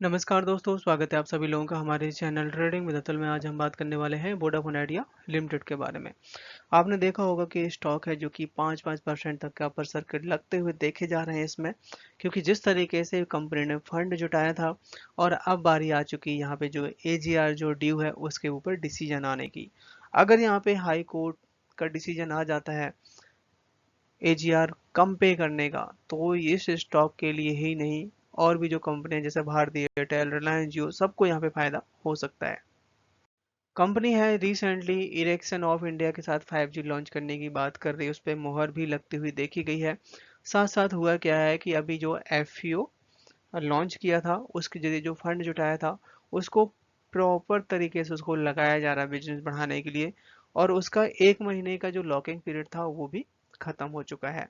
नमस्कार दोस्तों, स्वागत है आप सभी लोगों का हमारे चैनल ट्रेडिंग विद अतुल में। आज हम बात करने वाले हैं वोडाफोन आइडिया लिमिटेड के बारे में। आपने देखा होगा कि स्टॉक है जो कि 5% तक का अपर सर्किट लगते हुए देखे जा रहे हैं इसमें, क्योंकि जिस तरीके से कंपनी ने फंड जुटाया था और अब बारी आ चुकी है यहाँ पे जो एजीआर जो ड्यू है उसके ऊपर डिसीजन आने की। अगर यहाँ पे हाई कोर्ट का डिसीजन आ जाता है एजीआर कम पे करने का, तो इस स्टॉक के लिए ही नहीं और भी जो कंपनियां जैसे भारती एयरटेल, रिलायंस जियो, सबको यहाँ पे फायदा हो सकता है। कंपनी है रिसेंटली इरेक्शन ऑफ इंडिया के साथ 5G लॉन्च करने की बात कर रही है, उस पर मुहर भी लगती हुई देखी गई है। साथ साथ हुआ क्या है कि अभी जो एफपीओ लॉन्च किया था उसके जरिए जो फंड जुटाया था उसको प्रॉपर तरीके से उसको लगाया जा रहा है बिजनेस बढ़ाने के लिए, और उसका 1 महीने का जो लॉकिंग पीरियड था वो भी खत्म हो चुका है।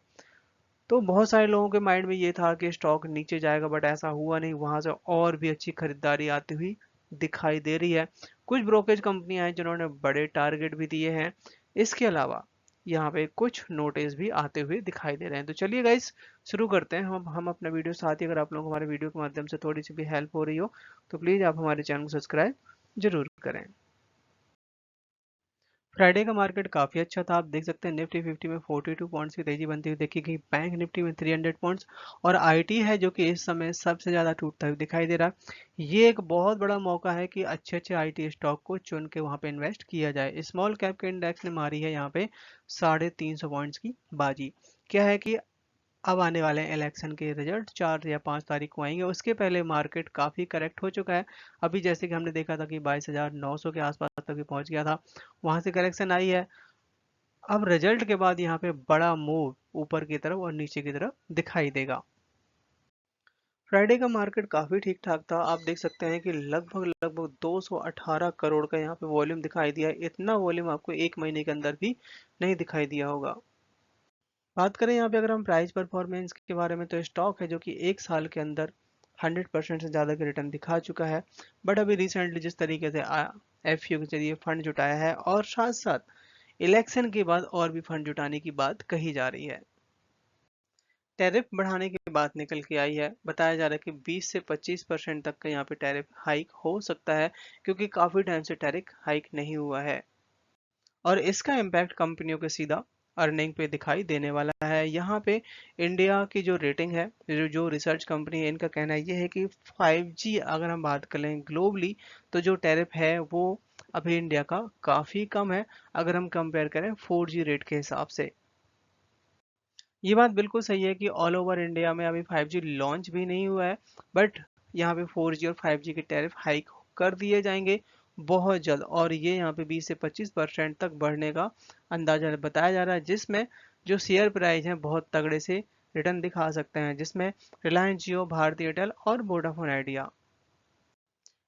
तो बहुत सारे लोगों के माइंड में ये था कि स्टॉक नीचे जाएगा, बट ऐसा हुआ नहीं, वहां से और भी अच्छी खरीदारी आती हुई दिखाई दे रही है। कुछ ब्रोकेज कंपनियां हैं जिन्होंने बड़े टारगेट भी दिए हैं। इसके अलावा यहाँ पे कुछ नोटिस भी आते हुए दिखाई दे रहे हैं। तो चलिए गाइस, शुरू करते हैं हम अपना वीडियो। साथ ही अगर आप लोगों को हमारे वीडियो के माध्यम से थोड़ी सी भी हेल्प हो रही हो तो प्लीज आप हमारे चैनल को सब्सक्राइब जरूर करें। फ्राइडे का मार्केट काफी अच्छा था। आप देख सकते हैं निफ्टी 50 में 42 पॉइंट्स की तेजी बनती हुई देखी गई, बैंक निफ्टी में 300 पॉइंट्स, और आईटी है जो कि इस समय सबसे ज्यादा टूटता हुआ दिखाई दे रहा है। ये एक बहुत बड़ा मौका है कि अच्छे अच्छे आईटी स्टॉक को चुन के वहां पे इन्वेस्ट किया जाए। स्मॉल कैप के इंडेक्स ने मारी है यहाँ पे 350 पॉइंट्स की बाजी। क्या है कि अब आने वाले इलेक्शन के रिजल्ट 4 या 5 तारीख को आएंगे, उसके पहले मार्केट काफी करेक्ट हो चुका है। अभी जैसे कि हमने देखा था कि 22,900 के आसपास तक भी पहुंच गया था, वहां से करेक्शन आई है। अब रिजल्ट के बाद यहाँ पे बड़ा मूव ऊपर की तरफ और नीचे की तरफ दिखाई देगा। फ्राइडे का मार्केट काफी ठीक ठाक था। आप देख सकते हैं कि लगभग लगभग 218 करोड़ का यहाँ पे वॉल्यूम दिखाई दिया है। इतना वॉल्यूम आपको 1 महीने के अंदर भी नहीं दिखाई दिया होगा। बात करें यहाँ पे अगर हम प्राइस परफॉर्मेंस के बारे में, तो स्टॉक है जो कि 1 साल के अंदर 100% से ज़्यादा की रिटर्न दिखा चुका है। बट अभी रिसेंटली जिस तरीके से एफयू के जरिए फंड जुटाया है और साथ साथ इलेक्शन के बाद और भी फंड जुटाने की बात कही जा रही है। टैरिफ बढ़ाने की बात निकल के आई है। बताया जा रहा है कि 20 से 25% तक का यहाँ पे टैरिफ हाइक हो सकता है, क्योंकि काफ़ी टाइम से टैरिफ हाइक नहीं हुआ है और इसका इम्पैक्ट कंपनियों के सीधा अर्निंग पे दिखाई देने वाला है। यहाँ पे इंडिया की जो रेटिंग है, जो रिसर्च कंपनी है, इनका कहना ये है कि 5G अगर हम बात करें ग्लोबली, तो जो टैरिफ है वो अभी इंडिया का काफ़ी कम है अगर हम कंपेयर करें 4G रेट के हिसाब से। ये बात बिल्कुल सही है कि ऑल ओवर इंडिया में अभी 5G लॉन्च भी नहीं हुआ है, बट यहाँ पे 4G और 5G के टैरिफ हाइक कर दिए जाएंगे बहुत जल्द, और ये यहाँ पे 20 से 25% तक बढ़ने का अंदाजा बताया जा रहा है, जिसमें जो शेयर प्राइस हैं बहुत तगड़े से रिटर्न दिखा सकते हैं, जिसमें रिलायंस जियो, भारती एयरटेल और वोडाफोन आइडिया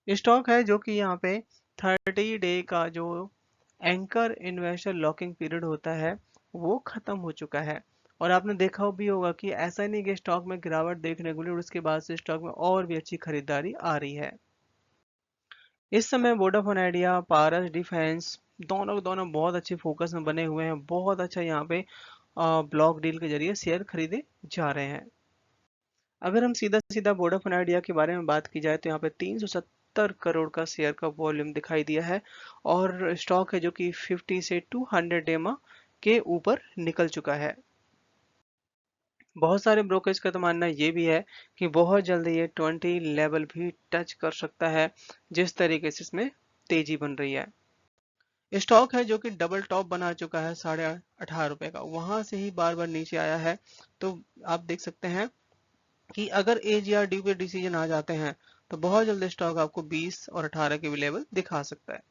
स्टॉक है जो कि यहाँ पे 30 डे का जो एंकर इन्वेस्टर लॉकिंग पीरियड होता है वो खत्म हो चुका है। और आपने देखा भी होगा कि ऐसा नहीं कि स्टॉक में गिरावट देखने को मिली और उसके बाद से स्टॉक में और भी अच्छी खरीदारी आ रही है। इस समय वोडाफोन आइडिया, पारस डिफेंस, दोनों दोनों बहुत अच्छे फोकस में बने हुए हैं। बहुत अच्छा यहाँ पे ब्लॉक डील के जरिए शेयर खरीदे जा रहे हैं। अगर हम सीधा सीधा वोडाफोन आइडिया के बारे में बात की जाए, तो यहाँ पे 370 करोड़ का शेयर का वॉल्यूम दिखाई दिया है और स्टॉक है जो कि 50 से 200 एमा के ऊपर निकल चुका है। बहुत सारे ब्रोकर्स का तो मानना ये भी है कि बहुत जल्दी ये 20 लेवल भी टच कर सकता है, जिस तरीके से इसमें तेजी बन रही है। स्टॉक है जो कि डबल टॉप बना चुका है 18.5 रुपए का, वहां से ही बार बार नीचे आया है। तो आप देख सकते हैं कि अगर एज या ड्यू के डिसीजन आ जाते हैं तो बहुत जल्दी स्टॉक आपको 20 और 18 के भी लेवल दिखा सकता है।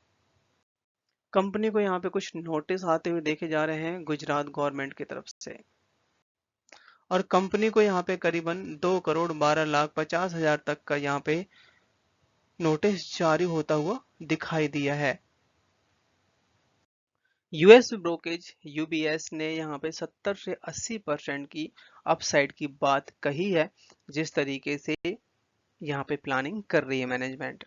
कंपनी को यहाँ पे कुछ नोटिस आते हुए देखे जा रहे हैं गुजरात गवर्नमेंट की तरफ से, और कंपनी को यहाँ पे करीबन 2,12,50,000 तक का यहाँ पे नोटिस जारी होता हुआ दिखाई दिया है। यूएस ब्रोकेज यूबीएस ने यहाँ पे 70 से 80% की अपसाइड की बात कही है, जिस तरीके से यहाँ पे प्लानिंग कर रही है मैनेजमेंट।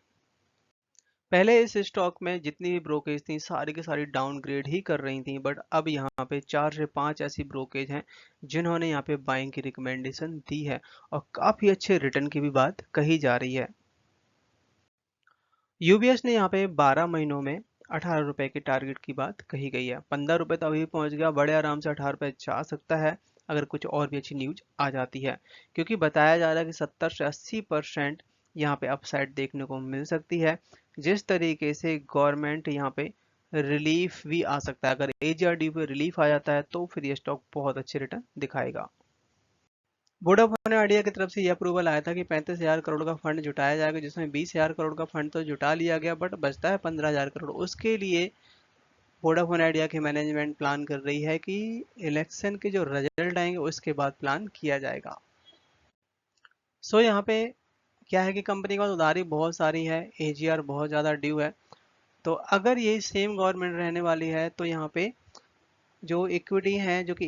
पहले इस स्टॉक में जितनी भी ब्रोकेज थी सारी की सारी डाउनग्रेड ही कर रही थी, बट अब यहाँ पे 4 से 5 ऐसी ब्रोकेज हैं जिन्होंने यहाँ पे बाइंग की रिकमेंडेशन दी है और काफी अच्छे रिटर्न की भी बात कही जा रही है। यूबीएस ने यहाँ पे 12 महीनों में 18 रुपए के टारगेट की बात कही गई है। 15 रुपए तो अभी पहुंच गया, बड़े आराम से 18 रुपए जा सकता है अगर कुछ और भी अच्छी न्यूज आ जाती है, क्योंकि बताया जा रहा है कि 70 से 80% यहाँ पे अपसाइड देखने को मिल सकती है। जिस तरीके से गवर्नमेंट यहाँ पे रिलीफ भी आ सकता है, अगर एजीआरडी पे रिलीफ आ जाता है तो फिर ये स्टॉक बहुत अच्छे रिटर्न दिखाएगा। वोडाफोन आइडिया की तरफ से यह अप्रूवल आया था कि 35,000 करोड़ का फंड जुटाया जाएगा, जिसमें 20,000 करोड़ का फंड तो जुटा लिया गया, बट बचता है 15,000 करोड़। उसके लिए वोडाफोन आइडिया की मैनेजमेंट प्लान कर रही है कि इलेक्शन के जो रिजल्ट आएंगे उसके बाद प्लान किया जाएगा। सो यहाँ पे क्या है कि कंपनी का उधारी बहुत सारी है, एजीआर बहुत ज़्यादा ड्यू है। तो अगर ये सेम गवर्नमेंट रहने वाली है तो यहाँ पे जो इक्विटी है, जो कि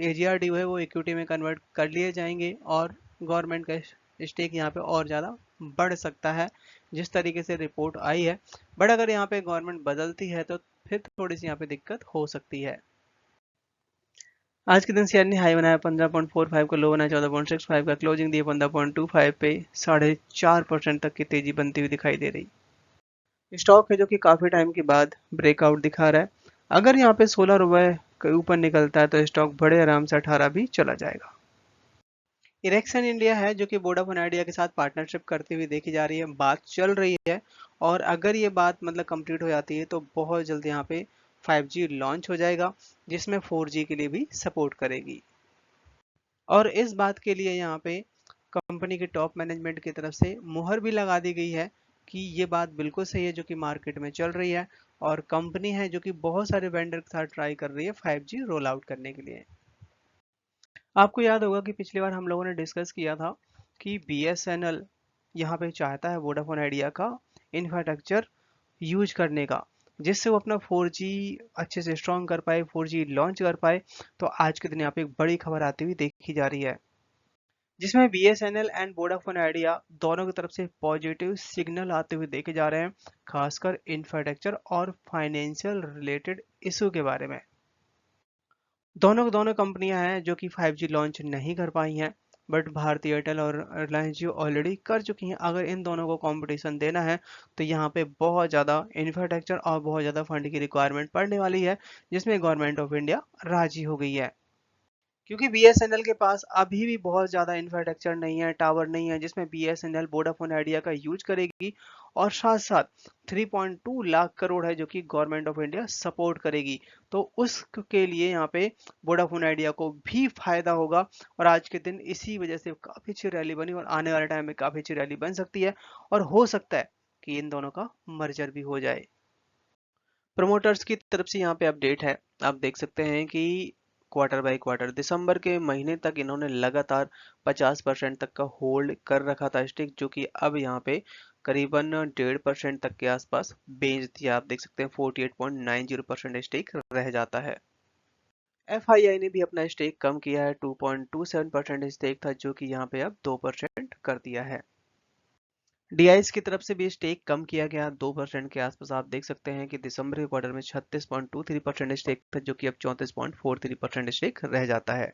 एजीआर ड्यू है, वो इक्विटी में कन्वर्ट कर लिए जाएंगे और गवर्नमेंट का स्टेक यहाँ पे और ज़्यादा बढ़ सकता है, जिस तरीके से रिपोर्ट आई है। बट अगर यहाँ पे गवर्नमेंट बदलती है तो फिर थोड़ी सी यहाँ पे दिक्कत हो सकती है। आज के दिन शेयर ने हाई बनाया 15.45 का, लो बनाया 14.65 का, क्लोजिंग दिए 15.25 पे, 4.5% तक की तेजी बनती हुई दिखाई दे रही। स्टॉक है जो कि काफी टाइम के बाद ब्रेकआउट दिखा रहा है। अगर यहाँ पे 16 रुपए के ऊपर निकलता है तो स्टॉक बड़े आराम से 18 भी चला जाएगा। इरेक्सन इंडिया है जो कि वोडाफोन आइडिया के साथ पार्टनरशिप करती हुई देखी जा रही है, बात चल रही है, और अगर ये बात मतलब कंप्लीट हो जाती है तो बहुत जल्द यहाँ पे 5G लॉन्च हो जाएगा, जिसमें 4G के लिए भी सपोर्ट करेगी। और इस बात के लिए यहाँ पे कंपनी के टॉप मैनेजमेंट की तरफ से मुहर भी लगा दी गई है कि ये बात बिल्कुल सही है जो कि मार्केट में चल रही है, और कंपनी है जो कि बहुत सारे वेंडर के साथ ट्राई कर रही है 5G रोल आउट करने के लिए। आपको याद होगा कि पिछली बार हम लोगों ने डिस्कस किया था कि बीएसएनएल यहाँ पे चाहता है वोडाफोन आइडिया का इंफ्रास्ट्रक्चर यूज करने का, जिससे वो अपना 4G अच्छे से स्ट्रॉन्ग कर पाए, 4G लॉन्च कर पाए। तो आज के दिन यहाँ पे एक बड़ी खबर आती हुई देखी जा रही है, जिसमें बीएसएनएल एंड वोडाफोन आइडिया दोनों की तरफ से पॉजिटिव सिग्नल आते हुए देखे जा रहे हैं, खासकर इंफ्रास्ट्रक्चर और फाइनेंशियल रिलेटेड इशू के बारे में। दोनों कंपनियां हैं जो कि 5G लॉन्च नहीं कर पाई हैं, बट भारती एयरटेल और रिलायंस जियो ऑलरेडी कर चुकी हैं। अगर इन दोनों को कंपटीशन देना है तो यहाँ पे बहुत ज़्यादा इंफ्रास्ट्रक्चर और बहुत ज़्यादा फंड की रिक्वायरमेंट पड़ने वाली है, जिसमें गवर्नमेंट ऑफ इंडिया राजी हो गई है, क्योंकि बीएसएनएल के पास अभी भी बहुत ज़्यादा इंफ्रास्ट्रक्चर नहीं है, टावर नहीं है, जिसमें बीएसएनएल वोडाफोन आइडिया का यूज करेगी, और साथ साथ 3.2 लाख करोड़ है जो कि गवर्नमेंट ऑफ इंडिया सपोर्ट करेगी। तो उसके लिए यहाँ पे वोडाफोन आइडिया को भी फायदा होगा, और आज के दिन इसी वजह से काफ़ी अच्छी रैली बनी, और आने वाले टाइम में काफ़ी अच्छी रैली बन सकती है, और हो सकता है कि इन दोनों का मर्जर भी हो जाए। प्रमोटर्स की तरफ से यहाँ पे अपडेट है, आप देख सकते हैं कि क्वार्टर बाय क्वार्टर दिसंबर के महीने तक इन्होंने लगातार 50% तक का होल्ड कर रखा था स्टेक, जो कि अब यहाँ पे करीबन 1.5% तक के आसपास बेच दिया। आप देख सकते हैं 48.90% स्टेक रह जाता है। एफआईआई ने भी अपना स्टेक कम किया है, 2.27% स्टेक था जो कि यहाँ पे अब 2% कर दिया है। डीआईएस की तरफ से भी स्टेक कम किया गया 2% के आसपास। आप देख सकते हैं कि दिसंबर के क्वार्टर में 36.23% स्टेक था जो कि अब 34.43% स्टेक रह जाता है।